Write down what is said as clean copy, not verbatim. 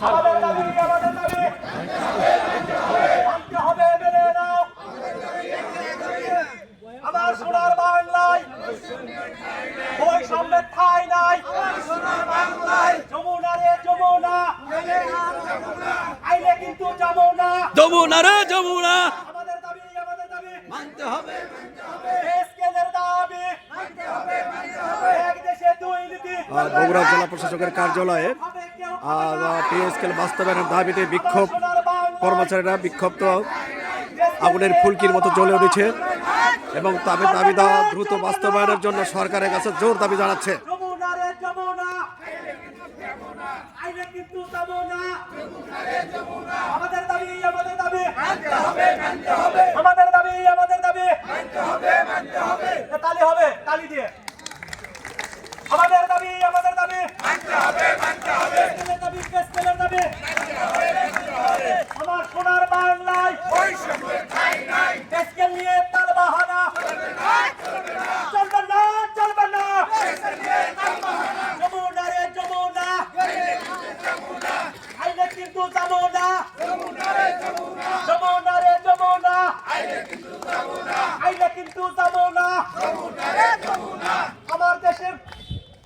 আমাদের দাবি মানতে হবে, মেনে নাও। আমার সোনার বাংলায় বৈষম্যের ঠাঁই নাই। যমুনা রে যমুনা, আইলে কিন্তু যাবো না। যমুনা রে যমুনা, আমাদের দাবি মানতে হবে। স্কেলের দাবি, এক দেশে দুই নীতি। বগুড়া জেলা প্রশাসকের কার্যালয়ে পে স্কেল বাস্তবায়নের দাবিতে বিক্ষোভ, কর্মচারীরা বিক্ষুব্ধ আগুনের ফুলকির মতো জ্বলে উঠেছে এবং দাবি দেওয়া দ্রুত বাস্তবায়নের জন্য সরকারের কাছে জোর দাবি জানাচ্ছে। যমুনা রে যমুনা, আইলে কিন্তু যাবো না। আমাদের দাবি আমাদের দাবি তালি হবে, তালি দিয়ে। আমাদের দাবি স্কেলের দাবি। আমার সোনার বাংলায় স্কেল নিয়ে তাল বাহানা চলবে না। যমুনা রে যমুনা, আইলে কিন্তু যাবো না।